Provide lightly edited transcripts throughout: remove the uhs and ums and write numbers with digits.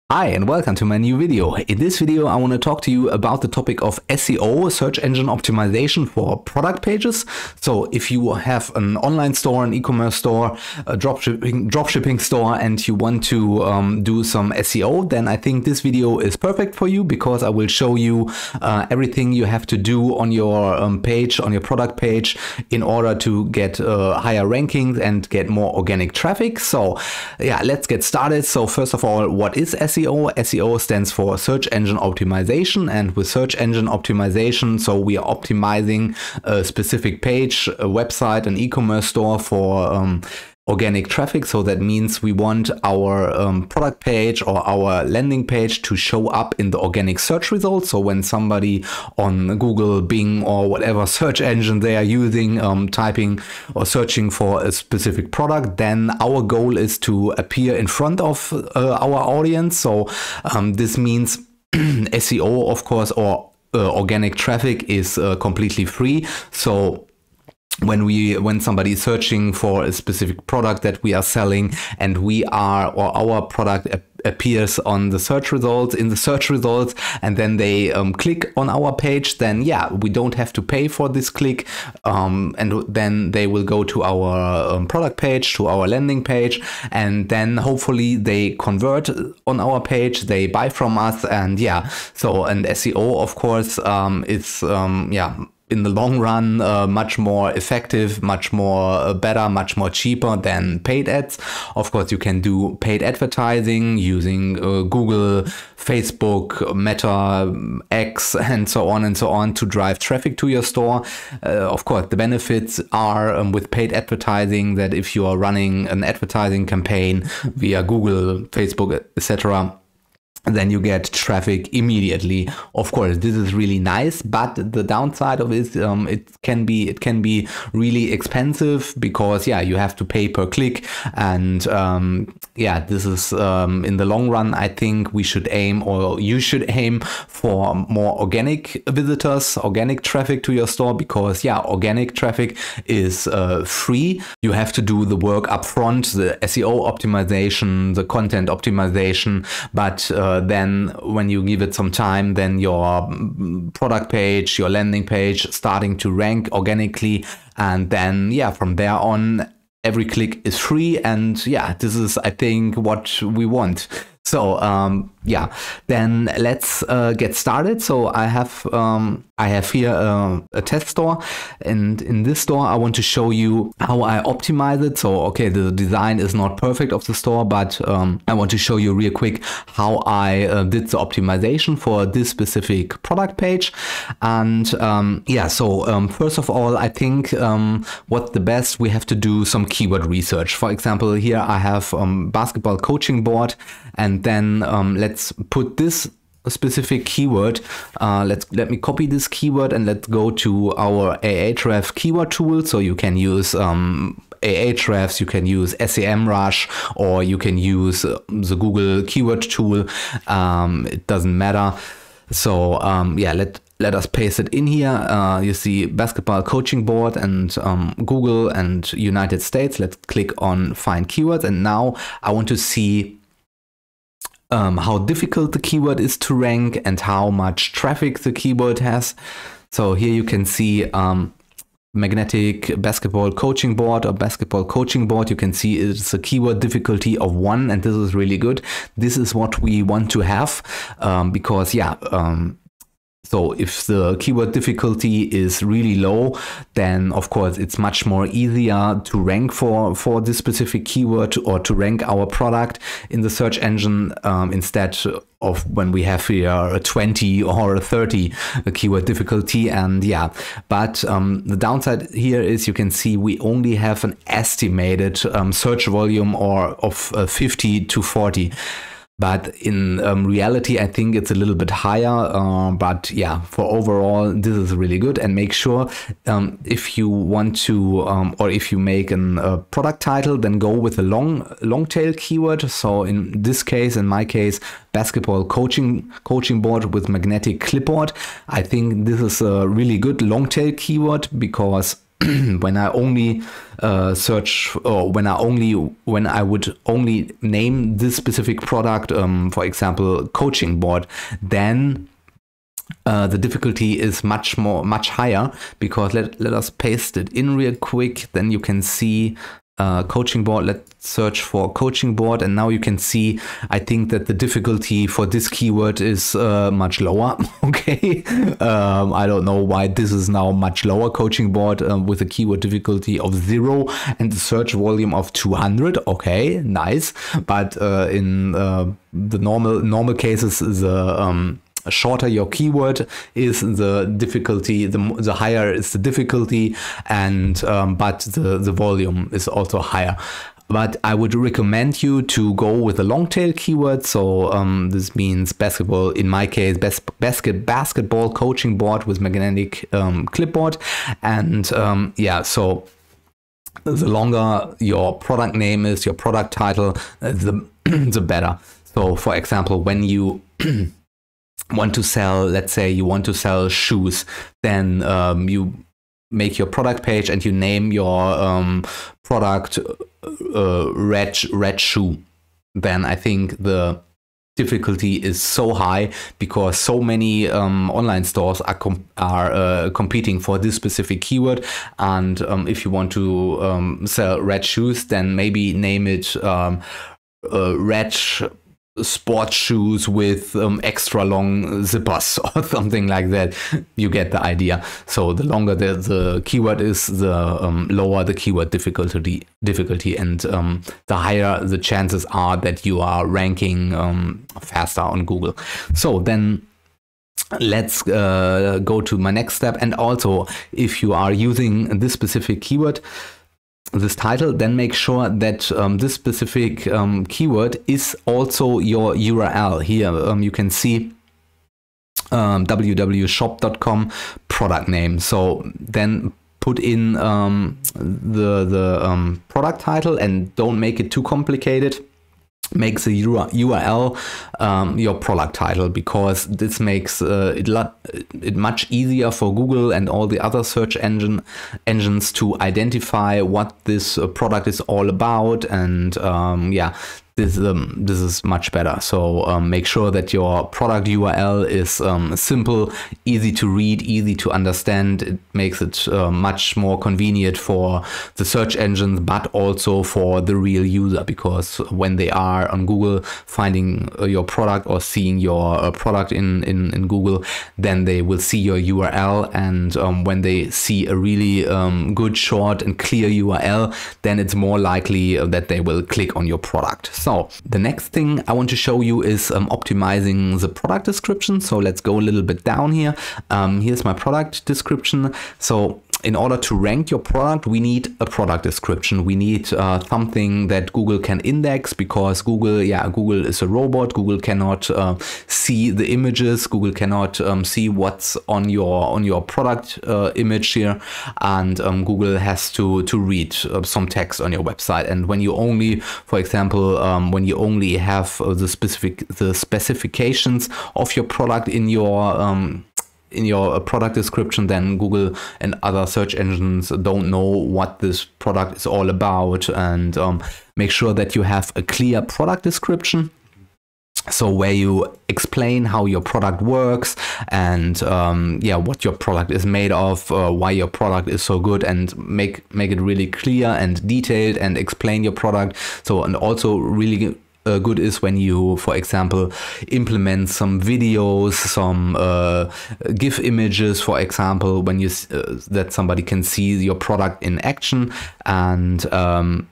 Hi and welcome to my new video. In this video I want to talk to you about the topic of SEO, search engine optimization for product pages. So if you have an online store, an e-commerce store, a dropshipping store, and you want to do some SEO, then I think this video is perfect for you because I will show you everything you have to do on your page, on your product page, in order to get higher rankings and get more organic traffic. So yeah, let's get started. So first of all, what is SEO? SEO stands for search engine optimization, and with search engine optimization, so we are optimizing a specific page, a website, an e-commerce store for organic traffic. So that means we want our product page or our landing page to show up in the organic search results. So when somebody on Google, Bing, or whatever search engine they are using, typing or searching for a specific product, then our goal is to appear in front of our audience. So this means SEO, of course, or organic traffic is completely free. So when somebody is searching for a specific product that we are selling, and our product appears on the search results, and then they click on our page, then yeah, we don't have to pay for this click, and then they will go to our product page, to our landing page, and then hopefully they convert on our page, they buy from us. And yeah, so and SEO, of course, is in the long run, much more effective, much more better, much more cheaper than paid ads. Of course, you can do paid advertising using Google, Facebook, Meta, X, and so on to drive traffic to your store. Of course, the benefits are with paid advertising that if you are running an advertising campaign via Google, Facebook, etc., then you get traffic immediately. Of course, this is really nice, but the downside of it, it can be really expensive because yeah, you have to pay per click, and yeah, this is in the long run, I think we should aim, or you should aim, for more organic visitors, organic traffic to your store, because yeah, organic traffic is free. You have to do the work up front, the SEO optimization, the content optimization, but then when you give it some time, then your product page, your landing page starting to rank organically, and then yeah, from there on every click is free, and yeah, this is, I think, what we want. So yeah, then let's get started. So I have here a test store, and in this store I want to show you how I optimize it. So okay, the design is not perfect of the store, but I want to show you real quick how I did the optimization for this specific product page. And yeah, so first of all, I think what's the best, we have to do some keyword research. For example, here I have basketball coaching board, and then let's put this specific keyword. Let me copy this keyword, and let's go to our Ahrefs keyword tool. So you can use Ahrefs, you can use SEMrush, or you can use the Google keyword tool. It doesn't matter. So yeah, let us paste it in here. You see basketball coaching board and Google and United States. Let's click on find keywords, and now I want to see how difficult the keyword is to rank and how much traffic the keyword has. So here you can see magnetic basketball coaching board or basketball coaching board. You can see it's a keyword difficulty of 1, and this is really good. This is what we want to have because yeah, so if the keyword difficulty is really low, then of course it's much more easier to rank for this specific keyword, or to rank our product in the search engine, instead of when we have here a 20 or a 30 keyword difficulty. And yeah, but the downside here is you can see we only have an estimated search volume of 50 to 40. But in reality, I think it's a little bit higher. But yeah, for overall, this is really good. And make sure if you want to, or if you make a product title, then go with a long tail keyword. So in this case, in my case, basketball coaching board with magnetic clipboard. I think this is a really good long tail keyword because when I only search, or when I would only name this specific product, for example, coaching board, then the difficulty is much higher, because let us paste it in real quick. Then you can see coaching board. Let's search for coaching board, and now you can see, I think that the difficulty for this keyword is much lower. Okay, I don't know why this is now much lower. Coaching board with a keyword difficulty of 0 and the search volume of 200. Okay, nice. But in the normal cases, the shorter your keyword is, the difficulty, the higher is the difficulty, and but the volume is also higher. But I would recommend you to go with a long tail keyword. So this means basketball, in my case, basketball coaching board with magnetic clipboard. And yeah, so the longer your product name is, your product title, the better. So for example, when you want to sell, let's say you want to sell shoes, then you make your product page and you name your product red shoe. Then I think the difficulty is so high, because so many online stores are competing for this specific keyword. And if you want to sell red shoes, then maybe name it red sports shoes with extra long zippers or something like that. You get the idea. So the longer the keyword is, the lower the keyword difficulty, and the higher the chances are that you are ranking faster on Google. So then let's go to my next step. And also, if you are using this specific keyword, this title, then make sure that this specific keyword is also your URL. Here you can see www.shop.com product name. So then put in the product title, and don't make it too complicated. Make the URL your product title, because this makes it much easier for Google and all the other search engines to identify what this product is all about. And yeah, this is much better. So make sure that your product URL is simple, easy to read, easy to understand. It makes it much more convenient for the search engines, but also for the real user, because when they are on Google finding your product or seeing your product in Google, then they will see your URL. And when they see a really good, short and clear URL, then it's more likely that they will click on your product. So the next thing I want to show you is optimizing the product description. So let's go a little bit down here. Here's my product description. So in order to rank your product, we need a product description. We need something that Google can index, because Google is a robot. Google cannot see the images. Google cannot see what's on your product image here, and Google has to read some text on your website. And when you only, for example, when you only have the specifications of your product in your product description, then Google and other search engines don't know what this product is all about. And make sure that you have a clear product description, so where you explain how your product works, and yeah, what your product is made of, why your product is so good, and make it really clear and detailed, and explain your product. So, and also really good is when you, for example, implement some videos, some GIF images, for example, when you that somebody can see your product in action. And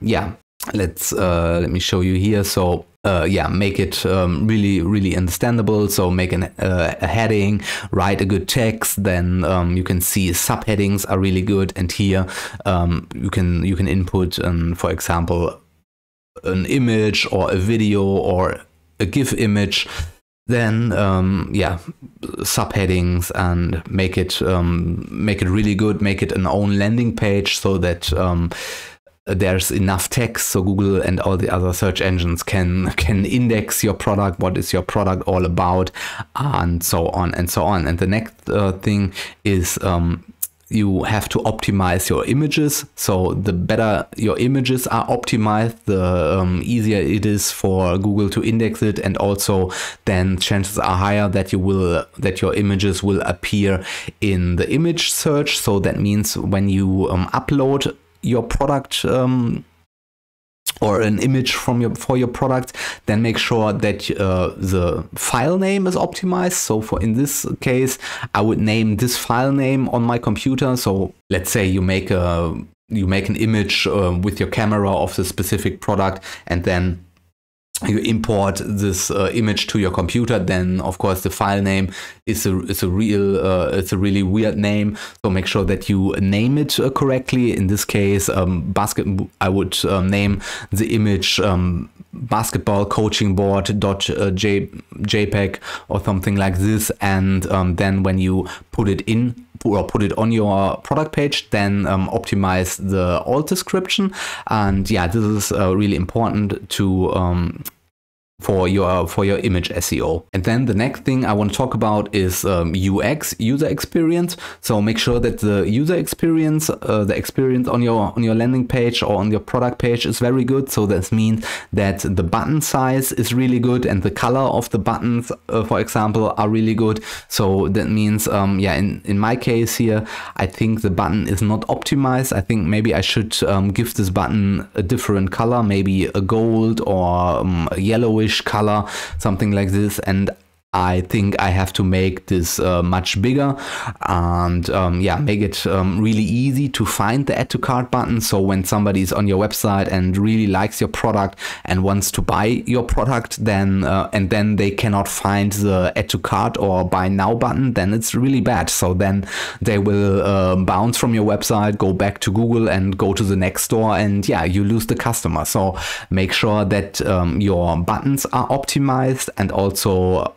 yeah, let me show you here. So yeah, make it really understandable. So make a heading, write a good text. Then you can see subheadings are really good, and here you can input, for example, an image or a video or a GIF image. Then yeah, subheadings, and make it really good. Make it an own landing page, so that there's enough text so Google and all the other search engines can index your product, what is your product all about, and so on and so on. And the next thing is you have to optimize your images. So the better your images are optimized, the easier it is for Google to index it, and also then chances are higher that your images will appear in the image search. So that means when you upload your product or an image for your product, then make sure that the file name is optimized. So in this case, I would name this file name on my computer. So let's say you make an image with your camera of the specific product, and then you import this image to your computer. Then of course the file name is a really weird name, so make sure that you name it correctly. In this case, I would name the image basketball coaching board.jpg or something like this, and then when you put it in or put it on your product page, then optimize the alt description. And yeah, this is really important to for your image SEO. And then the next thing I want to talk about is UX, user experience. So make sure that the user experience, the experience on your landing page or on your product page is very good. So that means that the button size is really good and the color of the buttons, for example, are really good. So that means, yeah, in my case here, I think the button is not optimized. I think maybe I should give this button a different color, maybe a gold or a yellowish color, something like this. And I think I have to make this much bigger and yeah, make it really easy to find the add to cart button. So when somebody is on your website and really likes your product and wants to buy your product, then and then they cannot find the add to cart or buy now button, then it's really bad. So then they will bounce from your website, go back to Google and go to the next store, and yeah, you lose the customer. So make sure that your buttons are optimized and also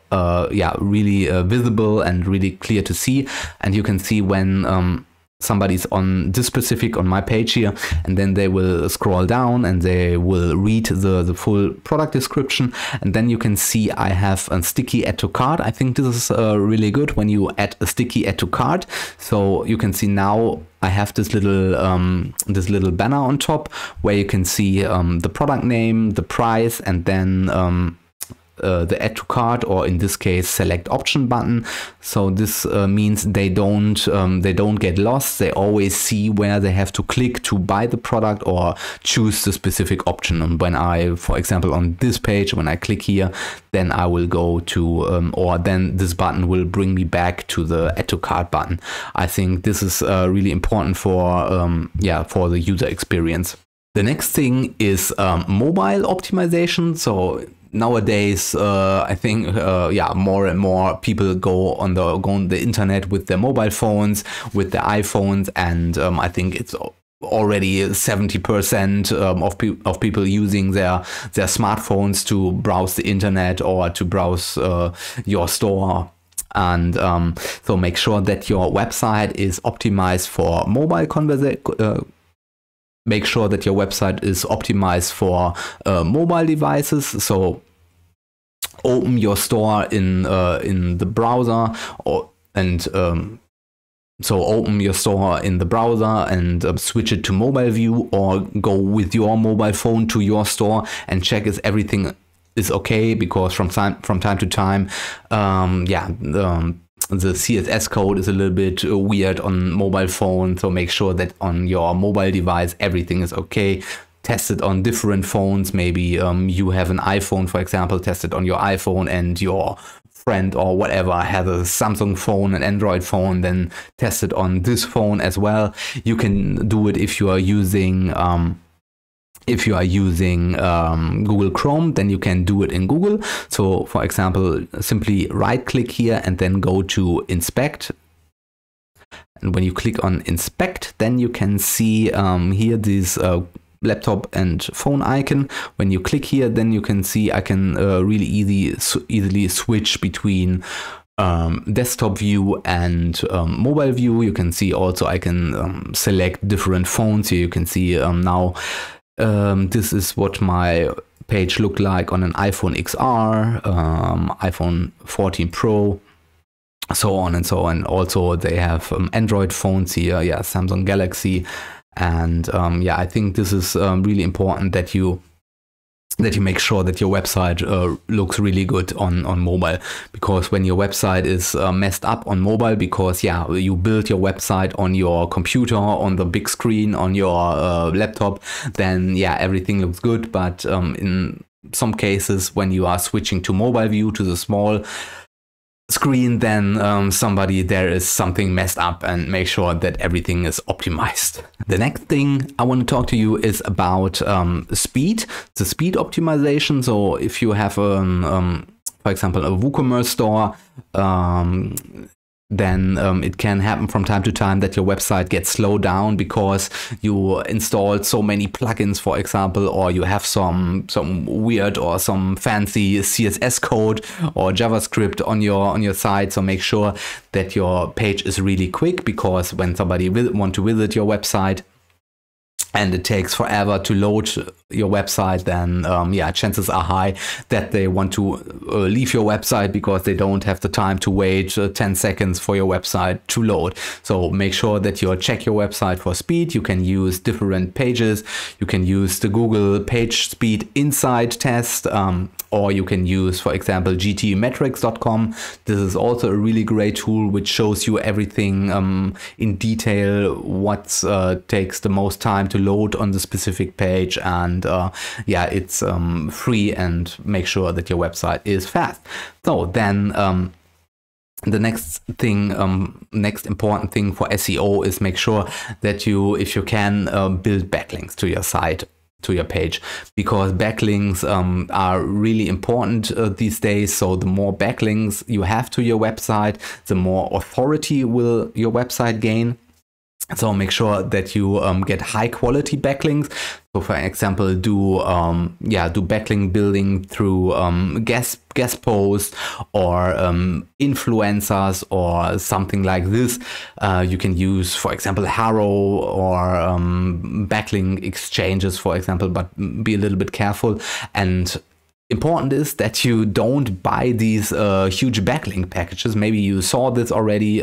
yeah, really visible and really clear to see. And you can see when somebody's on this specific, on my page here, and then they will scroll down and they will read the full product description, and then you can see I have a sticky add to cart. I think this is really good when you add a sticky add to cart. So you can see now I have this little banner on top where you can see the product name, the price, and then the add to cart, or in this case select option button. So this means they don't get lost. They always see where they have to click to buy the product or choose the specific option. And when I, for example, on this page, when I click here, then I will go to or then this button will bring me back to the add to cart button. I think this is really important for yeah, for the user experience. The next thing is mobile optimization. So nowadays, I think yeah, more and more people go on the internet with their mobile phones, with their iPhones, and I think it's already 70% of people using their smartphones to browse the internet or to browse your store. And so make sure that your website is optimized for mobile conversation. Make sure that your website is optimized for mobile devices. So open your store in the browser, so open your store in the browser and switch it to mobile view, or go with your mobile phone to your store and check if everything is okay, because from time to time, yeah, the CSS code is a little bit weird on mobile phone. So make sure that on your mobile device everything is okay. Test it on different phones. Maybe you have an iPhone, for example, test it on your iPhone, and your friend or whatever has a Samsung phone, an Android phone, then test it on this phone as well. You can do it if you are using Google Chrome, then you can do it in Google. So for example, simply right click here and then go to inspect. And when you click on inspect, then you can see here this laptop and phone icon. When you click here, then you can see I can really easily switch between desktop view and mobile view. You can see also I can select different phones. Here you can see now this is what my page looked like on an iPhone XR, iPhone 14 Pro, so on and so on. Also, they have Android phones here, yeah, Samsung Galaxy, and yeah, I think this is really important that you make sure that your website looks really good on mobile, because when your website is messed up on mobile, because yeah, you build your website on your computer, on the big screen, on your laptop, then yeah, everything looks good. But in some cases, when you are switching to mobile view, to the small screen, then there is something messed up, and make sure that everything is optimized. The next thing I want to talk to you is about speed, the speed optimization. So if you have for example, a WooCommerce store, then it can happen from time to time that your website gets slowed down because you installed so many plugins, for example, or you have some weird or some fancy CSS code or JavaScript on your site. So make sure that your page is really quick, because when somebody want to visit your website and it takes forever to load your website, then yeah, chances are high that they want to leave your website because they don't have the time to wait 10 seconds for your website to load. So make sure that you check your website for speed. You can use different pages. You can use the Google Page Speed Insight test, or you can use, for example, gtmetrics.com. This is also a really great tool which shows you everything in detail, what takes the most time to load on the specific page, and yeah, it's free, and make sure that your website is fast. So then the next thing, next important thing for SEO is make sure that you, if you can, build backlinks to your site, to your page, because backlinks are really important these days. So the more backlinks you have to your website, the more authority will your website gain. So make sure that you get high quality backlinks. So for example, do backlink building through guest posts or influencers or something like this. You can use, for example, Haro or backlink exchanges, for example, but be a little bit careful. And important is that you don't buy these huge backlink packages. Maybe you saw this already.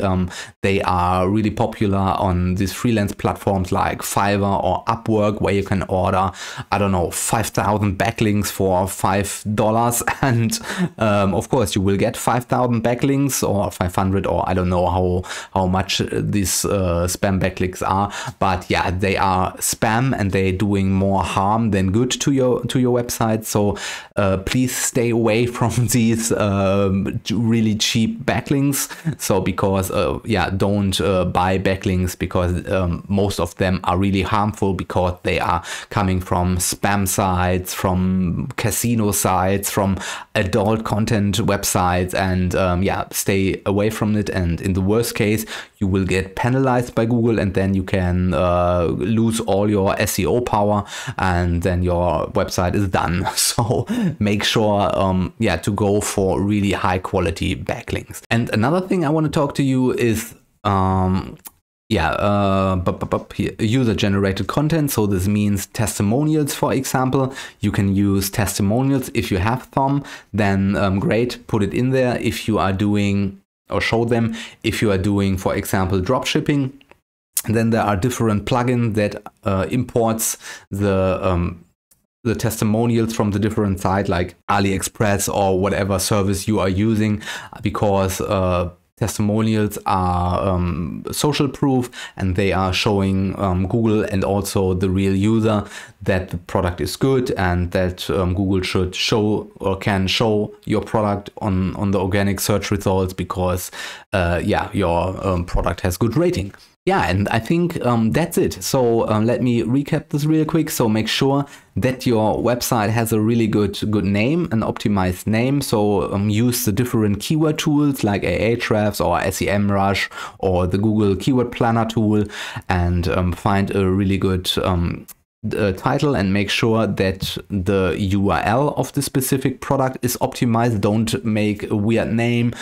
They are really popular on these freelance platforms like Fiverr or Upwork, where you can order, I don't know, 5,000 backlinks for $5. And of course, you will get 5,000 backlinks or 500, or I don't know how much these spam backlinks are. But yeah, they are spam, and they're doing more harm than good to your website. So please stay away from these really cheap backlinks. So because yeah, don't buy backlinks, because most of them are really harmful, because they are coming from spam sites, from casino sites, from adult content websites, and yeah, stay away from it. And in the worst case, you will get penalized by Google, and then you can lose all your SEO power, and then your website is done. So make sure yeah, to go for really high quality backlinks. And another thing I want to talk to you is user generated content. So this means testimonials, for example. You can use testimonials if you have them, then great, put it in there. If you are doing, or show them if you are doing, for example, drop shipping, then there are different plugins that imports the testimonials from the different site, like AliExpress or whatever service you are using, because testimonials are social proof, and they are showing Google and also the real user that the product is good, and that Google should show or can show your product on the organic search results, because yeah, your product has good rating. Yeah, and I think that's it. So let me recap this real quick. So make sure that your website has a really good name, an optimized name. So use the different keyword tools like Ahrefs or SEMrush or the Google Keyword Planner tool, and find a really good title, and make sure that the URL of the specific product is optimized. Don't make a weird name.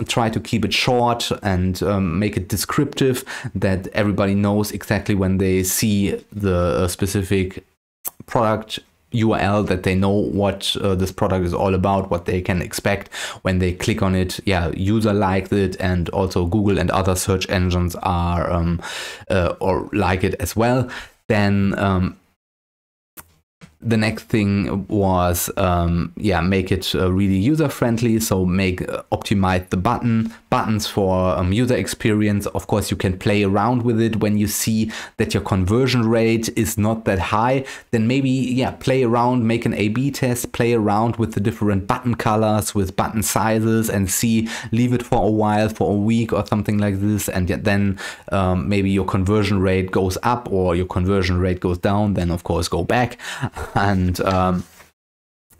Try to keep it short and make it descriptive, that everybody knows exactly when they see the specific product URL, that they know what this product is all about, what they can expect when they click on it. Yeah, user liked it, and also Google and other search engines are or like it as well. Then the next thing was, make it really user friendly. So optimize the buttons for user experience. Of course, you can play around with it when you see that your conversion rate is not that high. Then maybe, play around, make an A/B test, play around with the different button colors, with button sizes, and leave it for a while, for a week or something like this. And then maybe your conversion rate goes up or your conversion rate goes down. Then of course go back. And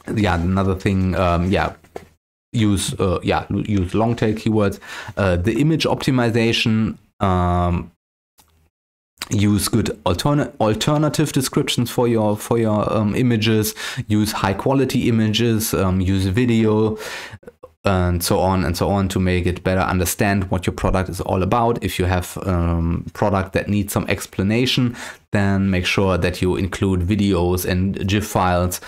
another thing, use long tail keywords. The image optimization, use good alternative descriptions for your images. Use high quality images. Use video. And so on to make it better understand what your product is all about. If you have product that needs some explanation, then make sure that you include videos and GIF files.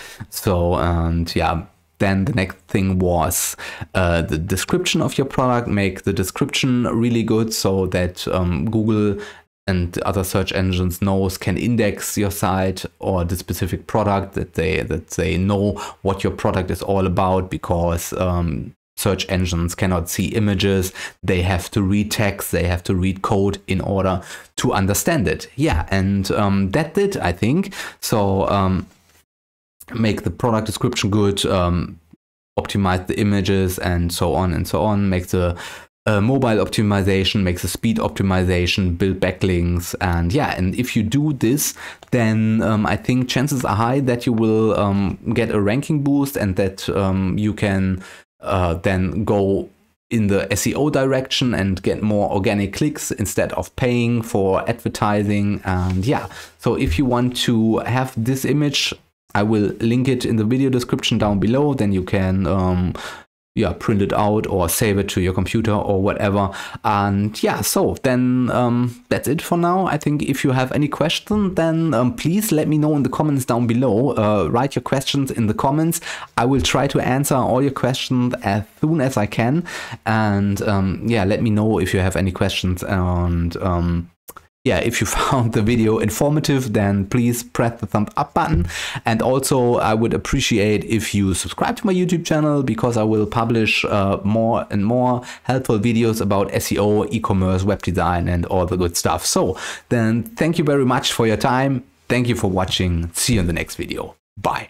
Then the next thing was the description of your product. Make the description really good so that Google and other search engines can index your site or the specific product, that they know what your product is all about, because search engines cannot see images. They have to read text, they have to read code in order to understand it. Yeah, and that's it, I think. So make the product description good, optimize the images, and so on and so on. Make the mobile optimization, make the speed optimization, build backlinks, and if you do this, then I think chances are high that you will get a ranking boost, and that you can then go in the SEO direction and get more organic clicks instead of paying for advertising. And so if you want to have this image, I will link it in the video description down below. Then you can print it out or save it to your computer or whatever. And so then that's it for now. I think if you have any question, then please let me know in the comments down below. Write your questions in the comments. I will try to answer all your questions as soon as I can. And let me know if you have any questions. And if you found the video informative, then please press the thumbs up button. And also I would appreciate if you subscribe to my YouTube channel, because I will publish more and more helpful videos about SEO, e-commerce, web design, and all the good stuff. So then thank you very much for your time. Thank you for watching. See you in the next video. Bye.